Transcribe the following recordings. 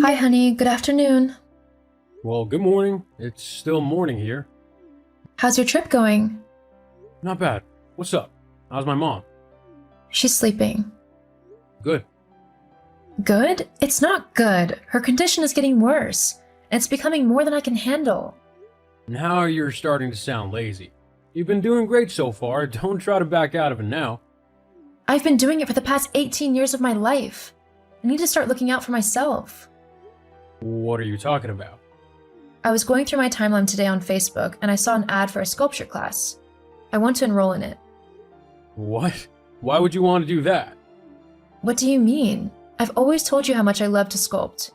Hi, honey. Good afternoon. Well, good morning. It's still morning here. How's your trip going? Not bad. What's up? How's my mom? She's sleeping. Good. Good? It's not good. Her condition is getting worse, and it's becoming more than I can handle. Now you're starting to sound lazy. You've been doing great so far. Don't try to back out of it now. I've been doing it for the past 18 years of my life. I need to start looking out for myself. What are you talking about? I was going through my timeline today on Facebook, and I saw an ad for a sculpture class. I want to enroll in it. What? Why would you want to do that? What do you mean? I've always told you how much I love to sculpt.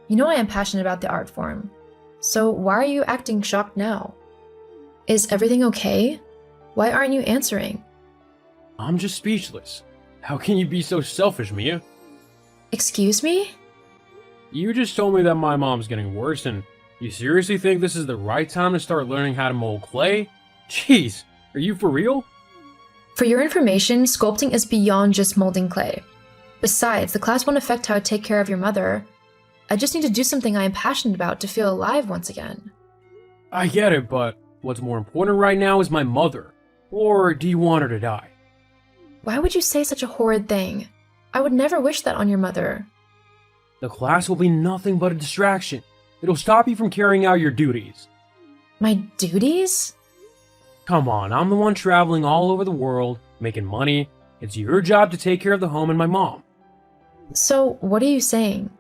You know I am passionate about the art form. So why are you acting shocked now? Is everything okay? Why aren't you answering? I'm just speechless. How can you be so selfish, Mia? Excuse me? You just told me that my mom's getting worse, and you seriously think this is the right time to start learning how to mold clay? Jeez, are you for real? For your information, sculpting is beyond just molding clay. Besides, the class won't affect how I take care of your mother. I just need to do something I am passionate about to feel alive once again. I get it, but what's more important right now is my mother. Or do you want her to die? Why would you say such a horrid thing? I would never wish that on your mother. The class will be nothing but a distraction. It'll stop you from carrying out your duties. My duties? Come on, I'm the one traveling all over the world, making money. It's your job to take care of the home and my mom. So, what are you saying?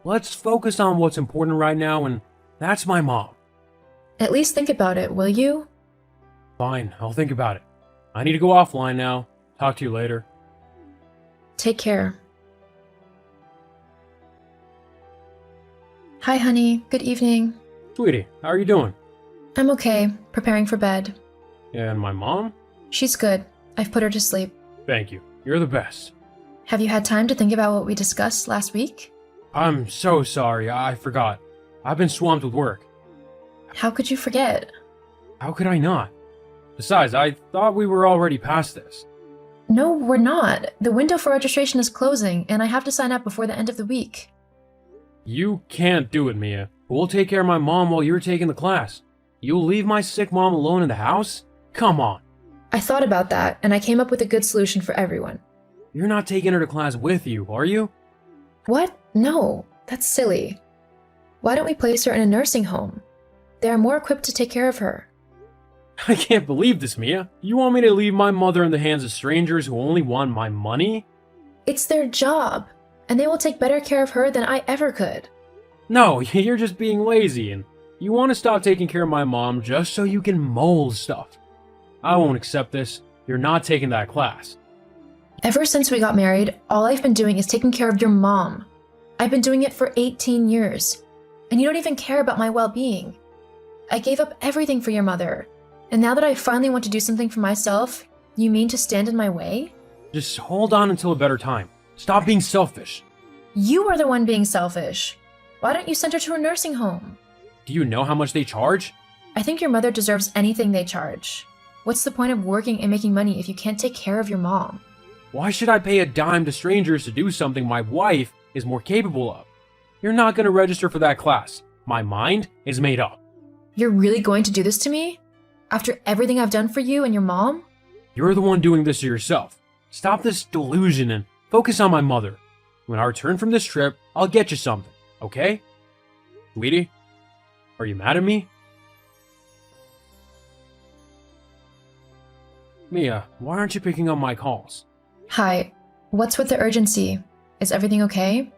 Let's focus on what's important right now, and that's my mom. At least think about it, will you? Fine, I'll think about it. I need to go offline now. Talk to you later. Take care. Hi, honey. Good evening. Sweetie, how are you doing? I'm okay, preparing for bed. And my mom? She's good. I've put her to sleep. Thank you. You're the best. Have you had time to think about what we discussed last week? I'm so sorry, I forgot. I've been swamped with work. How could you forget? How could I not? Besides, I thought we were already past this. No, we're not. The window for registration is closing, and I have to sign up before the end of the week. You can't do it, Mia. We'll take care of my mom while you're taking the class. You'll leave my sick mom alone in the house? Come on. I thought about that, and I came up with a good solution for everyone. You're not taking her to class with you, are you? What? No, that's silly. Why don't we place her in a nursing home? They are more equipped to take care of her. I can't believe this, Mia. You want me to leave my mother in the hands of strangers who only want my money? It's their job, and they will take better care of her than I ever could. No, you're just being lazy, and you want to stop taking care of my mom just so you can mold stuff. I won't accept this. You're not taking that class. Ever since we got married, all I've been doing is taking care of your mom. I've been doing it for 18 years, and you don't even care about my well-being. I gave up everything for your mother, and now that I finally want to do something for myself, you mean to stand in my way? Just hold on until a better time. Stop being selfish. You are the one being selfish. Why don't you send her to a nursing home? Do you know how much they charge? I think your mother deserves anything they charge. What's the point of working and making money if you can't take care of your mom? Why should I pay a dime to strangers to do something my wife is more capable of? You're not going to register for that class. My mind is made up. You're really going to do this to me? After everything I've done for you and your mom? You're the one doing this to yourself. Stop this delusion and focus on my mother. When I return from this trip, I'll get you something, okay? Sweetie, are you mad at me? Mia, why aren't you picking up my calls? Hi, what's with the urgency? Is everything okay?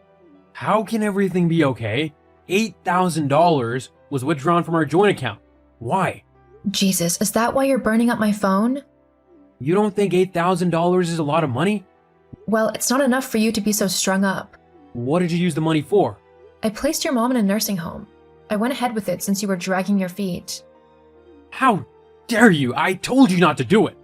How can everything be okay? $8,000 was withdrawn from our joint account. Why? Jesus, is that why you're burning up my phone? You don't think $8,000 is a lot of money? Well, it's not enough for you to be so strung up. What did you use the money for? I placed your mom in a nursing home. I went ahead with it since you were dragging your feet. How dare you? I told you not to do it.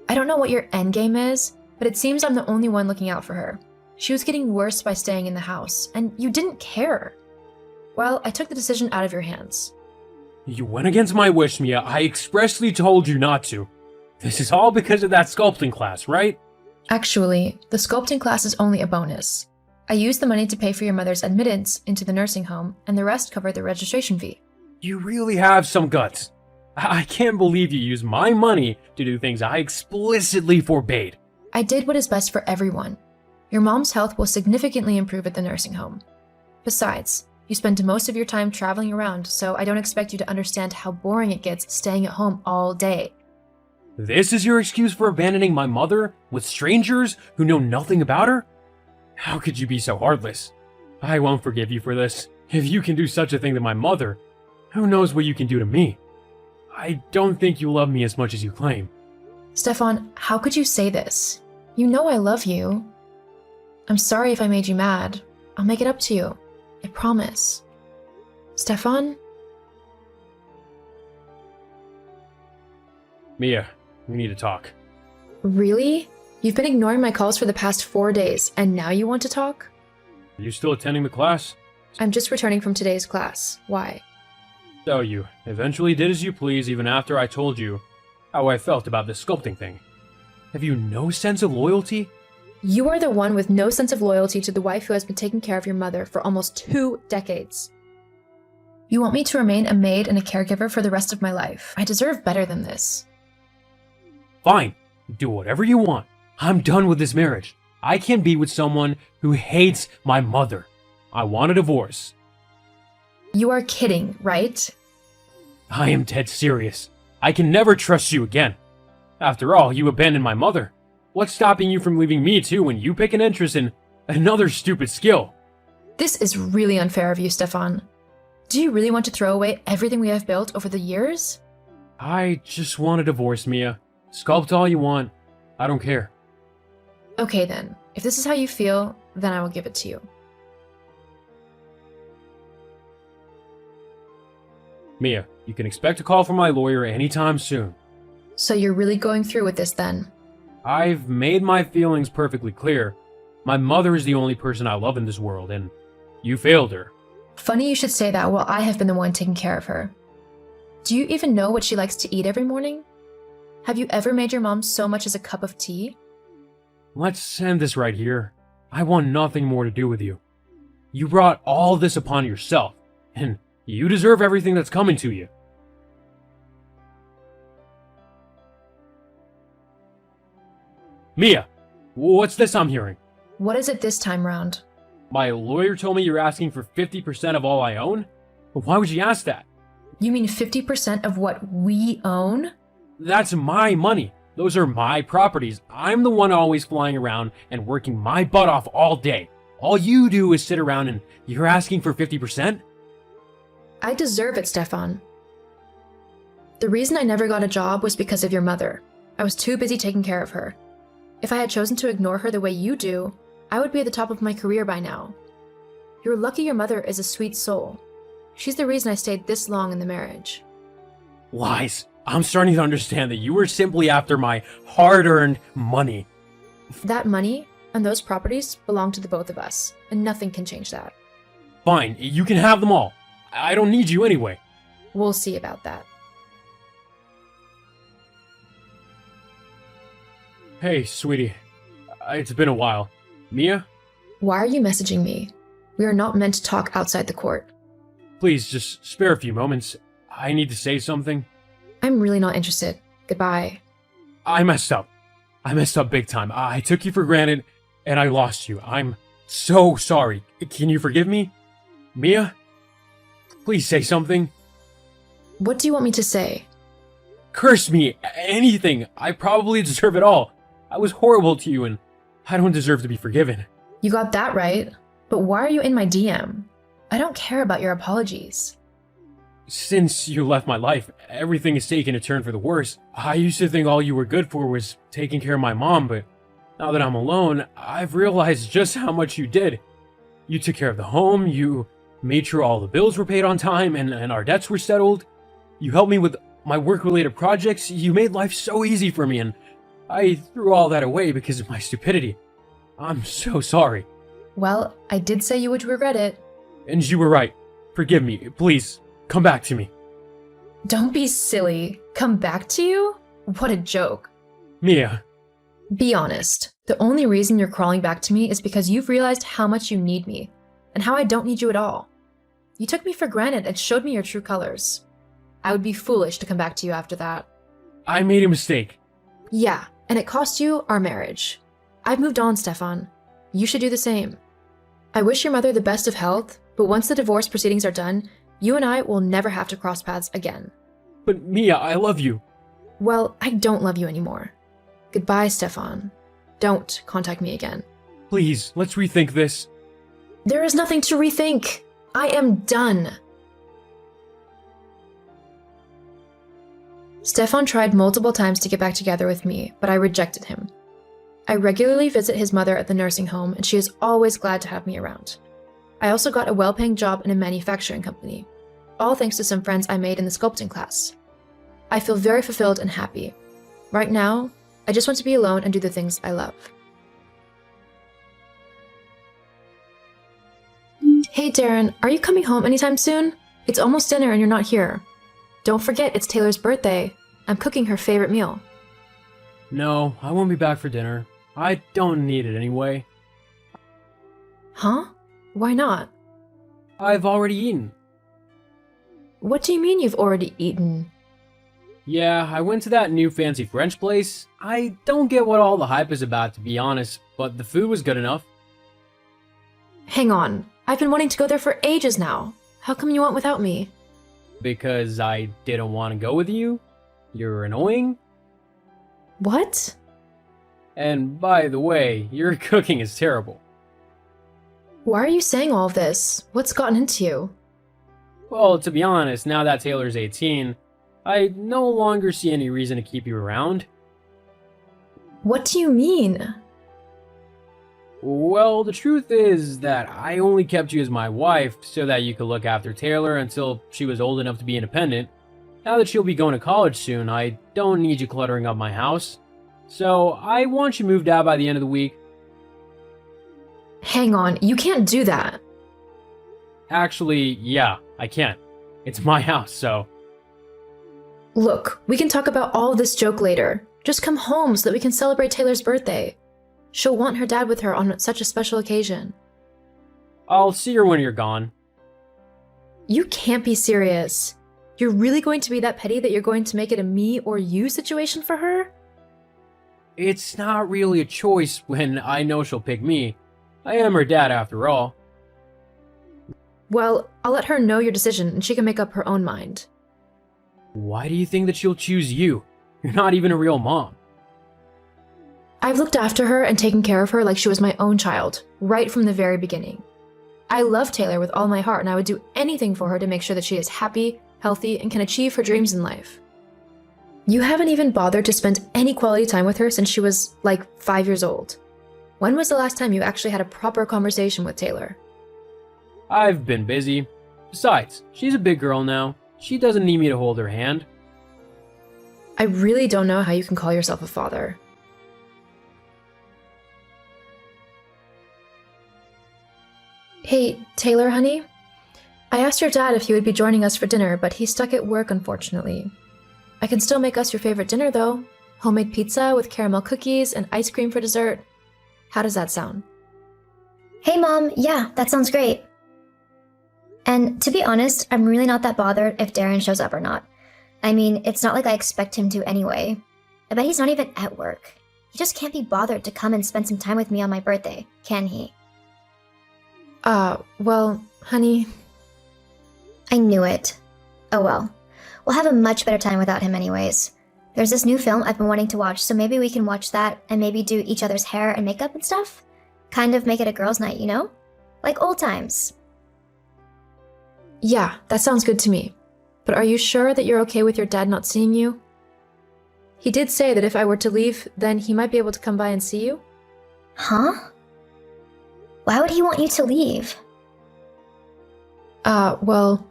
I don't know what your endgame is, but it seems I'm the only one looking out for her. She was getting worse by staying in the house, and you didn't care. Well, I took the decision out of your hands. You went against my wish, Mia. I expressly told you not to. This is all because of that sculpting class, right? Actually, the sculpting class is only a bonus. I used the money to pay for your mother's admittance into the nursing home, and the rest covered the registration fee. You really have some guts. I can't believe you used my money to do things I explicitly forbade. I did what is best for everyone. Your mom's health will significantly improve at the nursing home. Besides, you spend most of your time traveling around, so I don't expect you to understand how boring it gets staying at home all day. This is your excuse for abandoning my mother with strangers who know nothing about her? How could you be so heartless? I won't forgive you for this. If you can do such a thing to my mother, who knows what you can do to me? I don't think you love me as much as you claim. Stefan, how could you say this? You know I love you. I'm sorry if I made you mad. I'll make it up to you. I promise. Stefan? Mia, we need to talk. Really? You've been ignoring my calls for the past 4 days, and now you want to talk? Are you still attending the class? I'm just returning from today's class. Why? So you eventually did as you please even after I told you how I felt about this sculpting thing. Have you no sense of loyalty? You are the one with no sense of loyalty to the wife who has been taking care of your mother for almost 2 decades. You want me to remain a maid and a caregiver for the rest of my life. I deserve better than this. Fine, do whatever you want. I'm done with this marriage. I can't be with someone who hates my mother. I want a divorce. You are kidding, right? I am dead serious. I can never trust you again. After all, you abandoned my mother. What's stopping you from leaving me too when you pick an interest in another stupid skill? This is really unfair of you, Stefan. Do you really want to throw away everything we have built over the years? I just want a divorce, Mia. Sculpt all you want. I don't care. Okay then. If this is how you feel, then I will give it to you. Mia, you can expect a call from my lawyer anytime soon. So you're really going through with this then? I've made my feelings perfectly clear. My mother is the only person I love in this world, and you failed her. Funny you should say that while I have been the one taking care of her. Do you even know what she likes to eat every morning? Have you ever made your mom so much as a cup of tea? Let's end this right here. I want nothing more to do with you. You brought all this upon yourself, and you deserve everything that's coming to you. Mia, what's this I'm hearing? What is it this time round? My lawyer told me you're asking for 50% of all I own? Why would you ask that? You mean 50% of what we own? That's my money. Those are my properties. I'm the one always flying around and working my butt off all day. All you do is sit around and you're asking for 50%? I deserve it, Stefan. The reason I never got a job was because of your mother. I was too busy taking care of her. If I had chosen to ignore her the way you do, I would be at the top of my career by now. You're lucky your mother is a sweet soul. She's the reason I stayed this long in the marriage. Lies. I'm starting to understand that you were simply after my hard-earned money. That money and those properties belong to the both of us, and nothing can change that. Fine, you can have them all. I don't need you anyway. We'll see about that. Hey, sweetie. It's been a while. Mia? Why are you messaging me? We are not meant to talk outside the court. Please, just spare a few moments. I need to say something. I'm really not interested. Goodbye. I messed up. I messed up big time. I took you for granted, and I lost you. I'm so sorry. Can you forgive me? Mia? Please say something. What do you want me to say? Curse me. Anything. I probably deserve it all. I was horrible to you, and I don't deserve to be forgiven. You got that right. But why are you in my DM? I don't care about your apologies. Since you left my life, everything has taken a turn for the worse. I used to think all you were good for was taking care of my mom, but now that I'm alone, I've realized just how much you did. You took care of the home, you made sure all the bills were paid on time, and our debts were settled. You helped me with my work-related projects. You made life so easy for me, and I threw all that away because of my stupidity. I'm so sorry. Well, I did say you would regret it. And you were right. Forgive me. Please, come back to me. Don't be silly. Come back to you? What a joke. Mia. Be honest. The only reason you're crawling back to me is because you've realized how much you need me, and how I don't need you at all. You took me for granted and showed me your true colors. I would be foolish to come back to you after that. I made a mistake. Yeah, and it cost you our marriage. I've moved on, Stefan. You should do the same. I wish your mother the best of health, but once the divorce proceedings are done, you and I will never have to cross paths again. But Mia, I love you. Well, I don't love you anymore. Goodbye, Stefan. Don't contact me again. Please, let's rethink this. There is nothing to rethink. I am done. Stefan tried multiple times to get back together with me, but I rejected him. I regularly visit his mother at the nursing home, and she is always glad to have me around. I also got a well-paying job in a manufacturing company, all thanks to some friends I made in the sculpting class. I feel very fulfilled and happy. Right now, I just want to be alone and do the things I love. Hey Darren, are you coming home anytime soon? It's almost dinner and you're not here. Don't forget it's Taylor's birthday. I'm cooking her favorite meal. No, I won't be back for dinner. I don't need it anyway. Huh? Why not? I've already eaten. What do you mean you've already eaten? Yeah, I went to that new fancy French place. I don't get what all the hype is about, to be honest, but the food was good enough. Hang on. I've been wanting to go there for ages now. How come you went without me? Because I didn't want to go with you? You're annoying? What? And by the way, your cooking is terrible. Why are you saying all of this? What's gotten into you? Well, to be honest, now that Taylor's 18, I no longer see any reason to keep you around. What do you mean? Well, the truth is that I only kept you as my wife so that you could look after Taylor until she was old enough to be independent. Now that she'll be going to college soon, I don't need you cluttering up my house. So I want you moved out by the end of the week. Hang on, you can't do that. Actually, yeah, I can. It's my house, so... Look, we can talk about all of this joke later. Just come home so that we can celebrate Taylor's birthday. She'll want her dad with her on such a special occasion. I'll see her when you're gone. You can't be serious. You're really going to be that petty that you're going to make it a me or you situation for her? It's not really a choice when I know she'll pick me. I am her dad after all. Well, I'll let her know your decision and she can make up her own mind. Why do you think that she'll choose you? You're not even a real mom. I've looked after her and taken care of her like she was my own child, right from the very beginning. I love Taylor with all my heart and I would do anything for her to make sure that she is happy, healthy, and can achieve her dreams in life. You haven't even bothered to spend any quality time with her since she was, like, 5 years old. When was the last time you actually had a proper conversation with Taylor? I've been busy. Besides, she's a big girl now. She doesn't need me to hold her hand. I really don't know how you can call yourself a father. Hey, Taylor, honey? I asked your dad if he would be joining us for dinner, but he's stuck at work, unfortunately. I can still make us your favorite dinner, though. Homemade pizza with caramel cookies and ice cream for dessert. How does that sound? Hey Mom, yeah, that sounds great. And to be honest, I'm really not that bothered if Darren shows up or not. I mean, it's not like I expect him to anyway. I bet he's not even at work. He just can't be bothered to come and spend some time with me on my birthday, can he? Well, honey... I knew it. Oh well. We'll have a much better time without him anyways. There's this new film I've been wanting to watch, so maybe we can watch that and maybe do each other's hair and makeup and stuff? Kind of make it a girls' night, you know? Like old times. Yeah, that sounds good to me. But are you sure that you're okay with your dad not seeing you? He did say that if I were to leave, then he might be able to come by and see you. Huh? Why would he want you to leave? Well,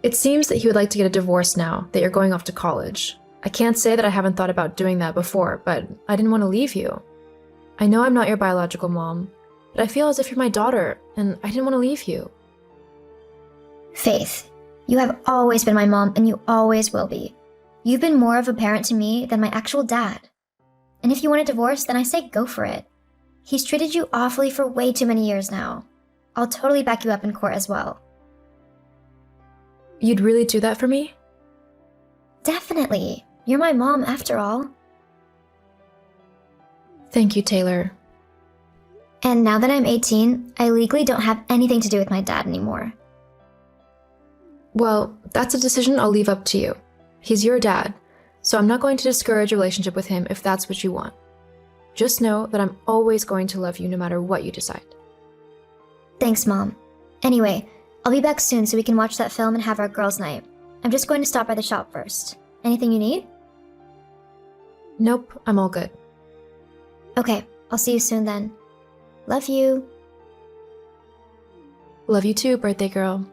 it seems that he would like to get a divorce now that you're going off to college. I can't say that I haven't thought about doing that before, but I didn't want to leave you. I know I'm not your biological mom, but I feel as if you're my daughter, and I didn't want to leave you. Faith, you have always been my mom and you always will be. You've been more of a parent to me than my actual dad. And if you want a divorce, then I say go for it. He's treated you awfully for way too many years now. I'll totally back you up in court as well. You'd really do that for me? Definitely. You're my mom after all. Thank you, Taylor. And now that I'm 18, I legally don't have anything to do with my dad anymore. Well, that's a decision I'll leave up to you. He's your dad, so I'm not going to discourage a relationship with him if that's what you want. Just know that I'm always going to love you no matter what you decide. Thanks, Mom. Anyway, I'll be back soon so we can watch that film and have our girls' night. I'm just going to stop by the shop first. Anything you need? Nope, I'm all good. Okay, I'll see you soon then. Love you. Love you too, birthday girl.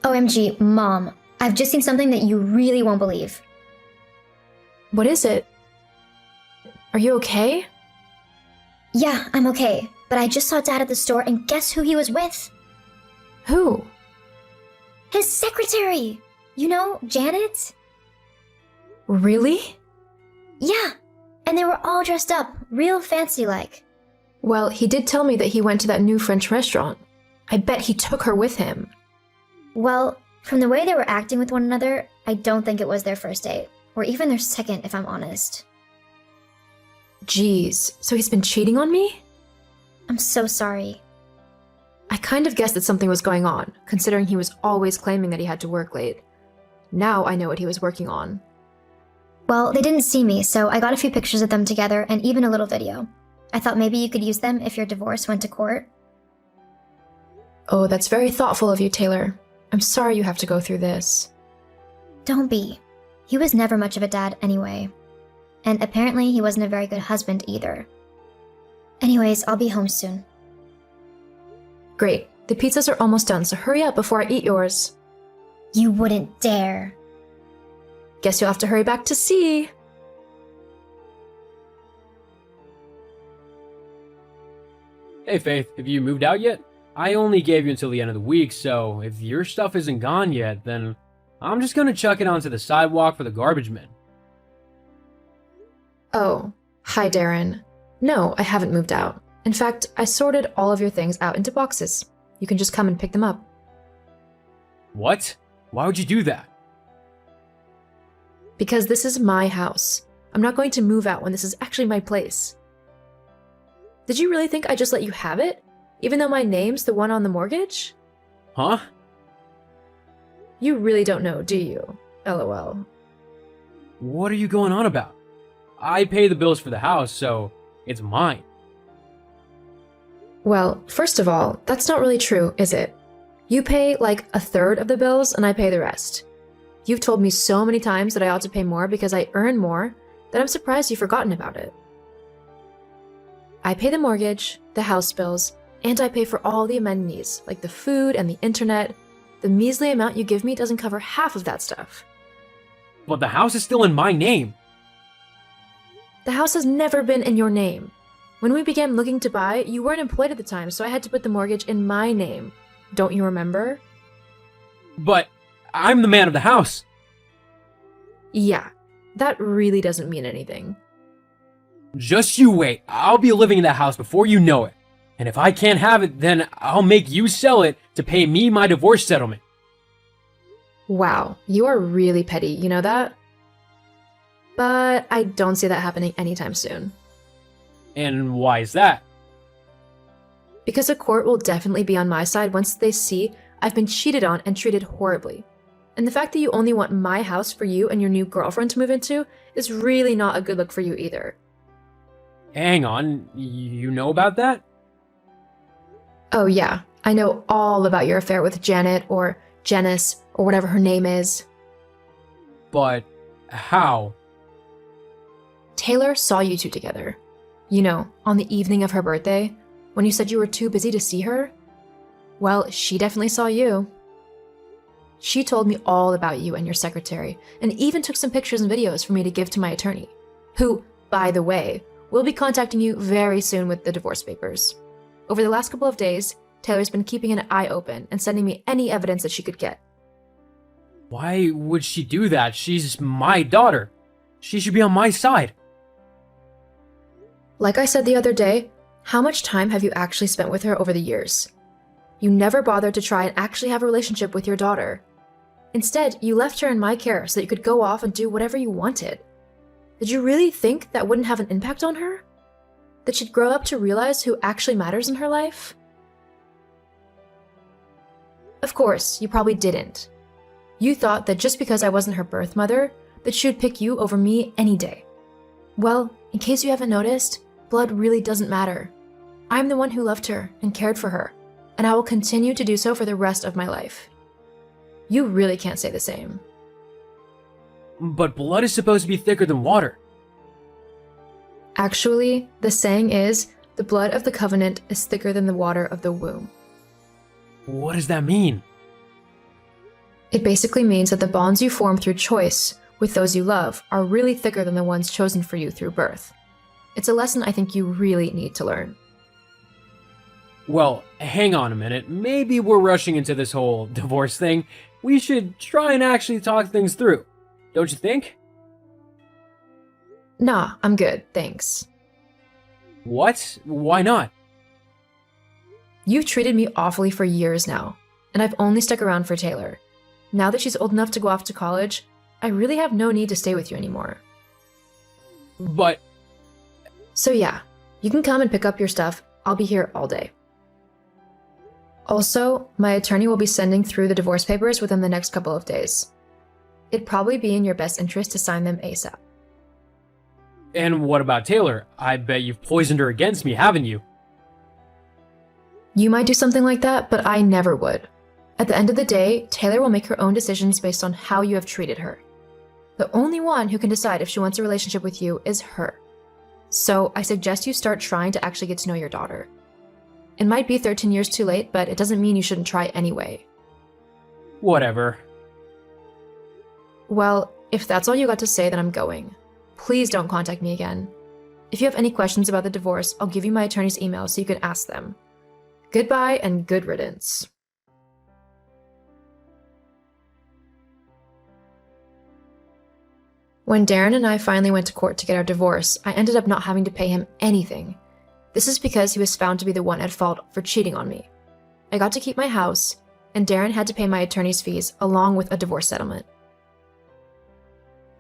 OMG, Mom. I've just seen something that you really won't believe. What is it? Are you okay? Yeah, I'm okay. But I just saw Dad at the store and guess who he was with? Who? His secretary! You know, Janet? Really? Yeah, and they were all dressed up, real fancy-like. Well, he did tell me that he went to that new French restaurant. I bet he took her with him. Well, from the way they were acting with one another, I don't think it was their first date. Or even their second, if I'm honest. Jeez, so he's been cheating on me? I'm so sorry. I kind of guessed that something was going on, considering he was always claiming that he had to work late. Now I know what he was working on. Well, they didn't see me, so I got a few pictures of them together and even a little video. I thought maybe you could use them if your divorce went to court. Oh, that's very thoughtful of you, Taylor. I'm sorry you have to go through this. Don't be. He was never much of a dad anyway. And apparently he wasn't a very good husband either. Anyways, I'll be home soon. Great. The pizzas are almost done, so hurry up before I eat yours. You wouldn't dare. Guess you'll have to hurry back to see. Hey Faith, have you moved out yet? I only gave you until the end of the week, so if your stuff isn't gone yet, then I'm just gonna chuck it onto the sidewalk for the garbage men. Oh, hi Darren. No, I haven't moved out. In fact, I sorted all of your things out into boxes. You can just come and pick them up. What? Why would you do that? Because this is my house. I'm not going to move out when this is actually my place. Did you really think I just let you have it? Even though my name's the one on the mortgage? Huh? You really don't know, do you? LOL. What are you going on about? I pay the bills for the house, so it's mine. Well, first of all, that's not really true, is it? You pay like a third of the bills and I pay the rest. You've told me so many times that I ought to pay more because I earn more that I'm surprised you've forgotten about it. I pay the mortgage, the house bills, and I pay for all the amenities, like the food and the internet. The measly amount you give me doesn't cover half of that stuff. But the house is still in my name. The house has never been in your name. When we began looking to buy, you weren't employed at the time, so I had to put the mortgage in my name. Don't you remember? But I'm the man of the house. Yeah, that really doesn't mean anything. Just you wait. I'll be living in that house before you know it. And if I can't have it, then I'll make you sell it to pay me my divorce settlement. Wow, you are really petty, you know that? But I don't see that happening anytime soon. And why is that? Because a court will definitely be on my side once they see I've been cheated on and treated horribly. And the fact that you only want my house for you and your new girlfriend to move into is really not a good look for you either. Hang on, you know about that? Oh yeah, I know all about your affair with Janet or Janice or whatever her name is. But how? Taylor saw you two together. You know, on the evening of her birthday, when you said you were too busy to see her? Well, she definitely saw you. She told me all about you and your secretary, and even took some pictures and videos for me to give to my attorney, who, by the way, will be contacting you very soon with the divorce papers. Over the last couple of days, Taylor's been keeping an eye open and sending me any evidence that she could get. Why would she do that? She's my daughter. She should be on my side. Like I said the other day, how much time have you actually spent with her over the years? You never bothered to try and actually have a relationship with your daughter. Instead, you left her in my care so that you could go off and do whatever you wanted. Did you really think that wouldn't have an impact on her? That she'd grow up to realize who actually matters in her life? Of course, you probably didn't. You thought that just because I wasn't her birth mother, that she would pick you over me any day. Well, in case you haven't noticed, blood really doesn't matter. I'm the one who loved her and cared for her, and I will continue to do so for the rest of my life. You really can't say the same. But blood is supposed to be thicker than water. Actually, the saying is, the blood of the covenant is thicker than the water of the womb. What does that mean? It basically means that the bonds you form through choice with those you love are really thicker than the ones chosen for you through birth. It's a lesson I think you really need to learn. Well, hang on a minute. Maybe we're rushing into this whole divorce thing. We should try and actually talk things through. Don't you think? Nah, I'm good, thanks. What? Why not? You've treated me awfully for years now, and I've only stuck around for Taylor. Now that she's old enough to go off to college, I really have no need to stay with you anymore. But... So yeah, you can come and pick up your stuff. I'll be here all day. Also, my attorney will be sending through the divorce papers within the next couple of days. It'd probably be in your best interest to sign them ASAP. And what about Taylor? I bet you've poisoned her against me, haven't you? You might do something like that, but I never would. At the end of the day, Taylor will make her own decisions based on how you have treated her. The only one who can decide if she wants a relationship with you is her. So I suggest you start trying to actually get to know your daughter. It might be 13 years too late, but it doesn't mean you shouldn't try anyway. Whatever. Well, if that's all you got to say, then I'm going. Please don't contact me again. If you have any questions about the divorce, I'll give you my attorney's email so you can ask them. Goodbye and good riddance. When Darren and I finally went to court to get our divorce, I ended up not having to pay him anything. This is because he was found to be the one at fault for cheating on me. I got to keep my house, and Darren had to pay my attorney's fees along with a divorce settlement.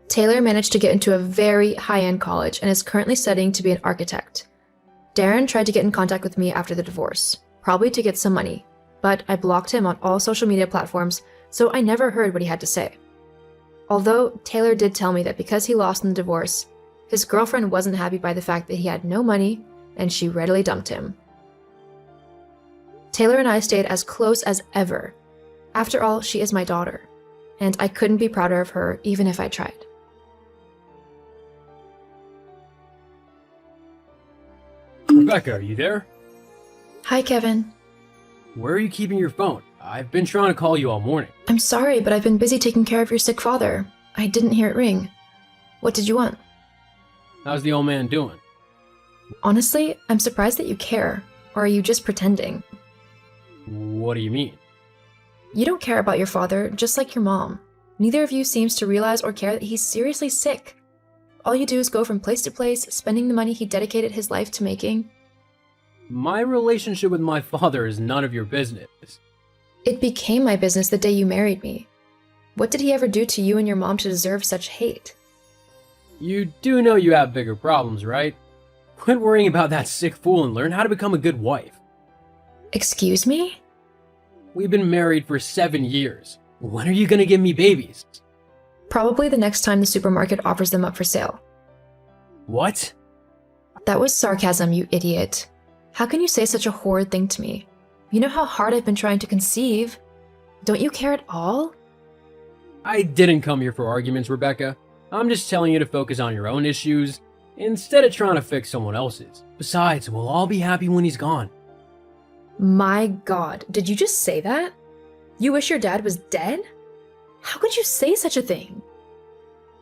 Taylor managed to get into a very high-end college and is currently studying to be an architect. Darren tried to get in contact with me after the divorce, probably to get some money, but I blocked him on all social media platforms, so I never heard what he had to say. Although Taylor did tell me that because he lost in the divorce, his girlfriend wasn't happy by the fact that he had no money, and she readily dumped him. Taylor and I stayed as close as ever. After all, she is my daughter, and I couldn't be prouder of her even if I tried. Rebecca, are you there? Hi, Kevin. Where are you keeping your phone? I've been trying to call you all morning. I'm sorry, but I've been busy taking care of your sick father. I didn't hear it ring. What did you want? How's the old man doing? Honestly, I'm surprised that you care. Or are you just pretending? What do you mean? You don't care about your father, just like your mom. Neither of you seems to realize or care that he's seriously sick. All you do is go from place to place, spending the money he dedicated his life to making. My relationship with my father is none of your business. It became my business the day you married me. What did he ever do to you and your mom to deserve such hate? You do know you have bigger problems, right? Quit worrying about that sick fool and learn how to become a good wife. Excuse me? We've been married for 7 years. When are you gonna give me babies? Probably the next time the supermarket offers them up for sale. What? That was sarcasm, you idiot. How can you say such a horrid thing to me? You know how hard I've been trying to conceive. Don't you care at all? I didn't come here for arguments, Rebecca. I'm just telling you to focus on your own issues instead of trying to fix someone else's. Besides, we'll all be happy when he's gone. My God, did you just say that? You wish your dad was dead? How could you say such a thing?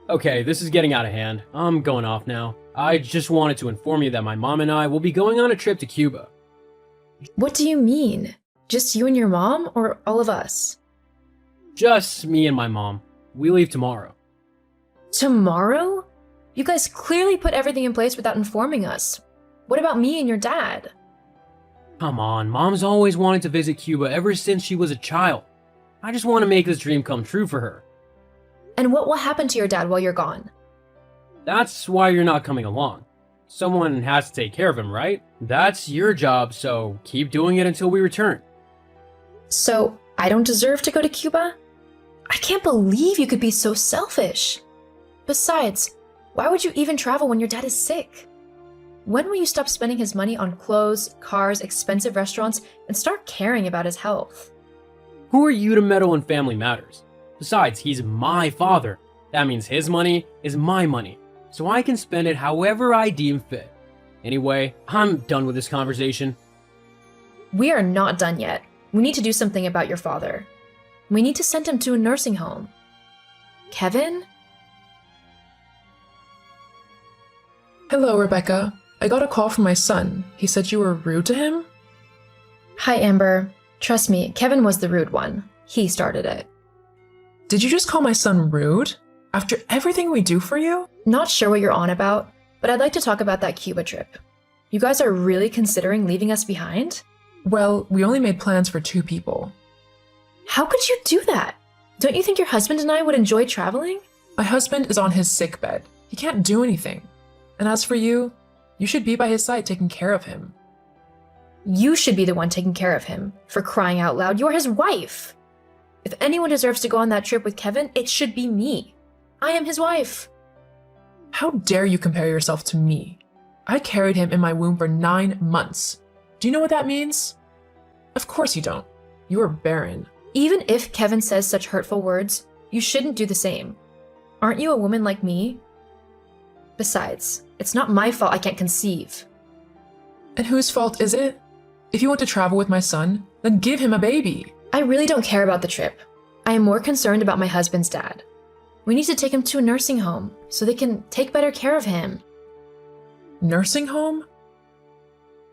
Okay, this is getting out of hand. I'm going off now. I just wanted to inform you that my mom and I will be going on a trip to Cuba. What do you mean? Just you and your mom, or all of us? Just me and my mom. We leave tomorrow. Tomorrow? You guys clearly put everything in place without informing us. What about me and your dad? Come on, Mom's always wanted to visit Cuba ever since she was a child. I just want to make this dream come true for her. And what will happen to your dad while you're gone? That's why you're not coming along. Someone has to take care of him, right? That's your job, so keep doing it until we return. So, I don't deserve to go to Cuba? I can't believe you could be so selfish. Besides, why would you even travel when your dad is sick? When will you stop spending his money on clothes, cars, expensive restaurants, and start caring about his health? Who are you to meddle in family matters? Besides, he's my father. That means his money is my money, so I can spend it however I deem fit. Anyway, I'm done with this conversation. We are not done yet. We need to do something about your father. We need to send him to a nursing home. Kevin? Hello, Rebecca. I got a call from my son. He said you were rude to him? Hi, Amber. Trust me, Kevin was the rude one. He started it. Did you just call my son rude? After everything we do for you? Not sure what you're on about, but I'd like to talk about that Cuba trip. You guys are really considering leaving us behind? Well, we only made plans for 2 people. How could you do that? Don't you think your husband and I would enjoy traveling? My husband is on his sickbed. He can't do anything. And as for you, you should be by his side taking care of him. You should be the one taking care of him. For crying out loud, you're his wife. If anyone deserves to go on that trip with Kevin, it should be me. I am his wife. How dare you compare yourself to me? I carried him in my womb for 9 months. Do you know what that means? Of course you don't. You are barren. Even if Kevin says such hurtful words, you shouldn't do the same. Aren't you a woman like me? Besides, it's not my fault I can't conceive. And whose fault is it? If you want to travel with my son, then give him a baby. I really don't care about the trip. I am more concerned about my husband's dad. We need to take him to a nursing home so they can take better care of him. Nursing home?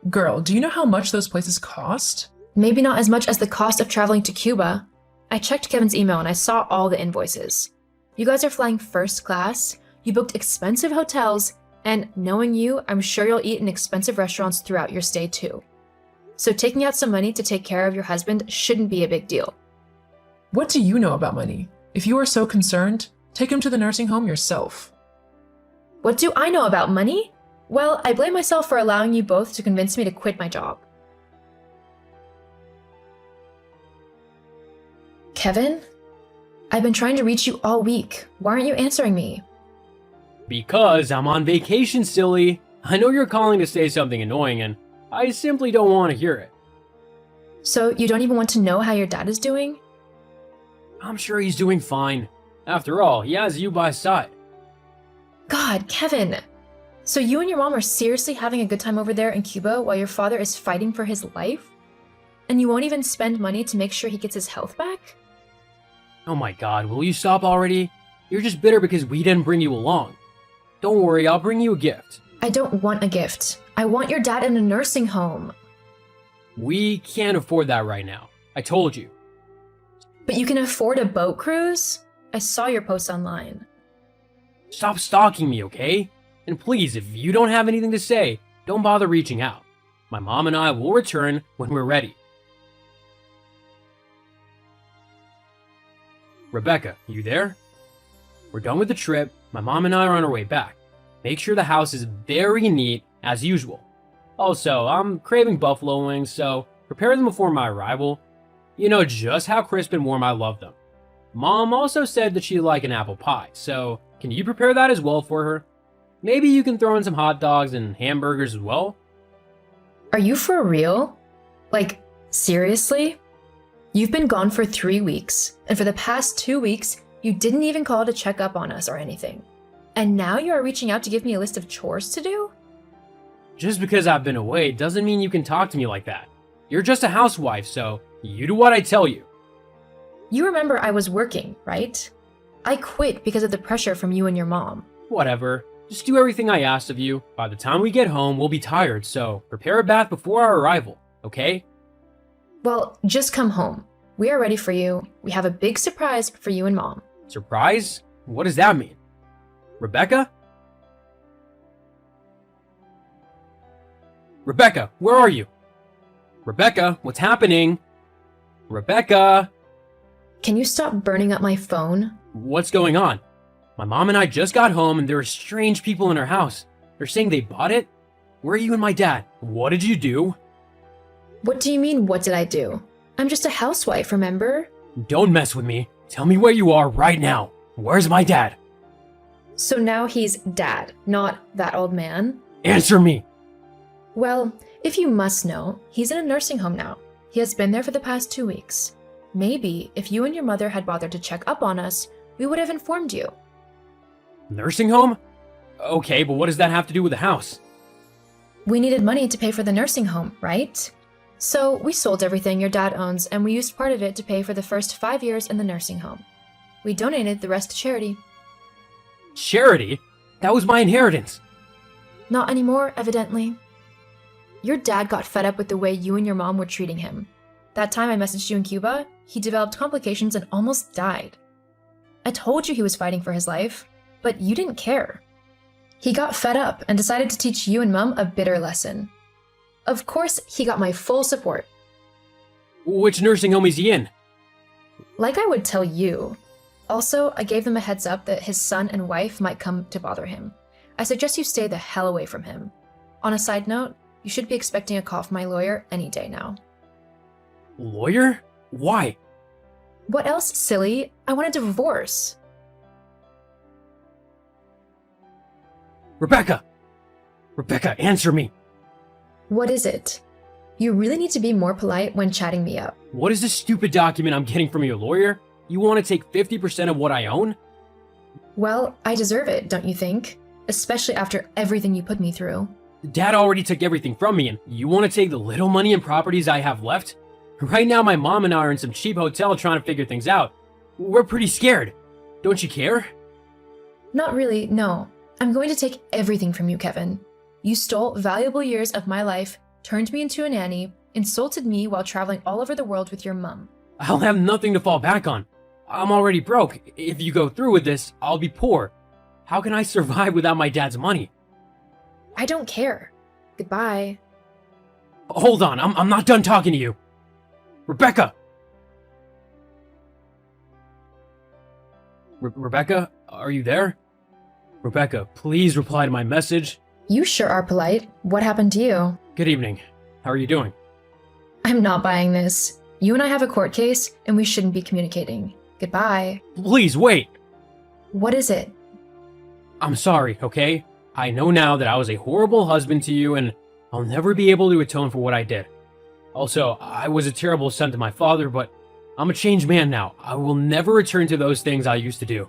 Girl, do you know how much those places cost? Maybe not as much as the cost of traveling to Cuba. I checked Kevin's email and I saw all the invoices. You guys are flying first class, you booked expensive hotels, and knowing you, I'm sure you'll eat in expensive restaurants throughout your stay too. So taking out some money to take care of your husband shouldn't be a big deal. What do you know about money? If you are so concerned, take him to the nursing home yourself. What do I know about money? Well, I blame myself for allowing you both to convince me to quit my job. Kevin? I've been trying to reach you all week. Why aren't you answering me? Because I'm on vacation, silly. I know you're calling to say something annoying, and I simply don't want to hear it. So you don't even want to know how your dad is doing? I'm sure he's doing fine. After all, he has you by his side. God, Kevin! So you and your mom are seriously having a good time over there in Cuba while your father is fighting for his life? And you won't even spend money to make sure he gets his health back? Oh my god, will you stop already? You're just bitter because we didn't bring you along. Don't worry, I'll bring you a gift. I don't want a gift. I want your dad in a nursing home. We can't afford that right now. I told you. But you can afford a boat cruise? I saw your post online. Stop stalking me, okay? And please, if you don't have anything to say, don't bother reaching out. My mom and I will return when we're ready. Rebecca, you there? We're done with the trip. My mom and I are on our way back. Make sure the house is very neat, as usual. Also, I'm craving buffalo wings, so prepare them before my arrival. You know just how crisp and warm I love them. Mom also said that she'd like an apple pie, so can you prepare that as well for her? Maybe you can throw in some hot dogs and hamburgers as well? Are you for real? Like, seriously? You've been gone for 3 weeks, and for the past 2 weeks, you didn't even call to check up on us or anything. And now you are reaching out to give me a list of chores to do? Just because I've been away doesn't mean you can talk to me like that. You're just a housewife, so you do what I tell you. You remember I was working, right? I quit because of the pressure from you and your mom. Whatever. Just do everything I asked of you. By the time we get home, we'll be tired, so prepare a bath before our arrival, okay? Well, just come home. We are ready for you. We have a big surprise for you and Mom. Surprise? What does that mean? Rebecca? Rebecca, where are you? Rebecca, what's happening? Rebecca? Can you stop burning up my phone? What's going on? My mom and I just got home and there are strange people in our house. They're saying they bought it? Where are you and my dad? What did you do? What do you mean, what did I do? I'm just a housewife, remember? Don't mess with me. Tell me where you are right now. Where's my dad? So now he's dad, not that old man? Answer me. Well, if you must know, he's in a nursing home now. He has been there for the past 2 weeks. Maybe if you and your mother had bothered to check up on us, we would have informed you. Nursing home? Okay, but what does that have to do with the house? We needed money to pay for the nursing home, right? So we sold everything your dad owns and we used part of it to pay for the first 5 years in the nursing home. We donated the rest to charity. Charity? That was my inheritance. Not anymore, evidently. Your dad got fed up with the way you and your mom were treating him. That time I messaged you in Cuba, he developed complications and almost died. I told you he was fighting for his life, but you didn't care. He got fed up and decided to teach you and Mum a bitter lesson. Of course, he got my full support. Which nursing home is he in? Like I would tell you. Also, I gave them a heads up that his son and wife might come to bother him. I suggest you stay the hell away from him. On a side note, you should be expecting a call from my lawyer any day now. Lawyer? Why? What else, silly? I want a divorce. Rebecca! Rebecca, answer me! What is it? You really need to be more polite when chatting me up. What is this stupid document I'm getting from your lawyer? You want to take 50% of what I own? Well, I deserve it, don't you think? Especially after everything you put me through. Dad already took everything from me, and you want to take the little money and properties I have left? Right now, my mom and I are in some cheap hotel trying to figure things out. We're pretty scared. Don't you care? Not really, no. I'm going to take everything from you, Kevin. You stole valuable years of my life, turned me into a nanny, insulted me while traveling all over the world with your mum. I'll have nothing to fall back on. I'm already broke. If you go through with this, I'll be poor. How can I survive without my dad's money? I don't care. Goodbye. Hold on, I'm not done talking to you. Rebecca! Rebecca, are you there? Rebecca, please reply to my message. You sure are polite. What happened to you? Good evening. How are you doing? I'm not buying this. You and I have a court case, and we shouldn't be communicating. Goodbye. Please, wait! What is it? I'm sorry, okay? I know now that I was a horrible husband to you, and I'll never be able to atone for what I did. Also, I was a terrible son to my father, but I'm a changed man now. I will never return to those things I used to do.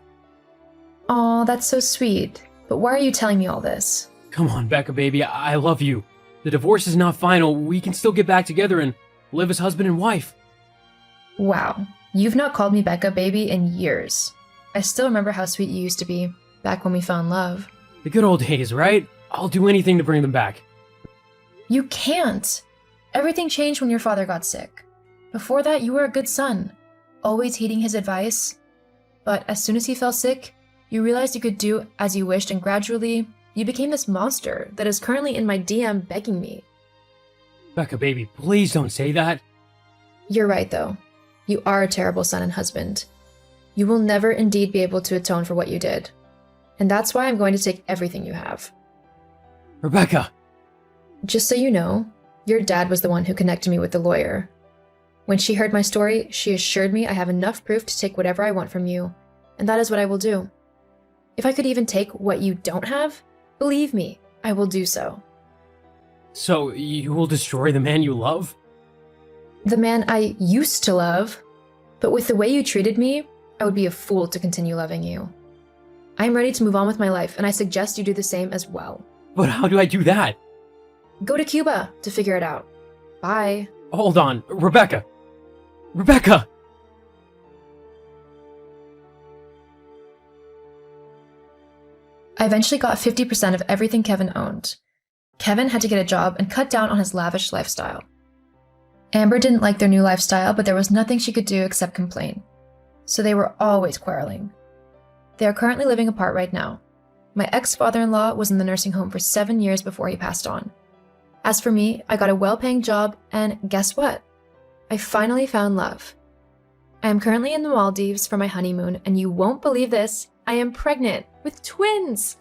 Aw, that's so sweet. But why are you telling me all this? Come on, Becca, baby, I love you. The divorce is not final. We can still get back together and live as husband and wife. Wow, you've not called me Becca, baby, in years. I still remember how sweet you used to be, back when we fell in love. The good old days, right? I'll do anything to bring them back. You can't! Everything changed when your father got sick. Before that, you were a good son, always heeding his advice. But as soon as he fell sick, you realized you could do as you wished, and gradually, you became this monster that is currently in my DM begging me. Becca, baby, please don't say that. You're right, though. You are a terrible son and husband. You will never indeed be able to atone for what you did. And that's why I'm going to take everything you have. Rebecca! Just so you know, your dad was the one who connected me with the lawyer. When she heard my story, she assured me I have enough proof to take whatever I want from you, and that is what I will do. If I could even take what you don't have, believe me, I will do so. So, you will destroy the man you love? The man I used to love, but with the way you treated me, I would be a fool to continue loving you. I am ready to move on with my life, and I suggest you do the same as well. But how do I do that? Go to Cuba to figure it out. Bye. Hold on, Rebecca! Rebecca! I eventually got 50% of everything Kevin owned. Kevin had to get a job and cut down on his lavish lifestyle. Amber didn't like their new lifestyle, but there was nothing she could do except complain. So they were always quarreling. They are currently living apart right now. My ex-father-in-law was in the nursing home for 7 years before he passed on. As for me, I got a well-paying job, and guess what? I finally found love. I am currently in the Maldives for my honeymoon, and you won't believe this, I am pregnant with twins!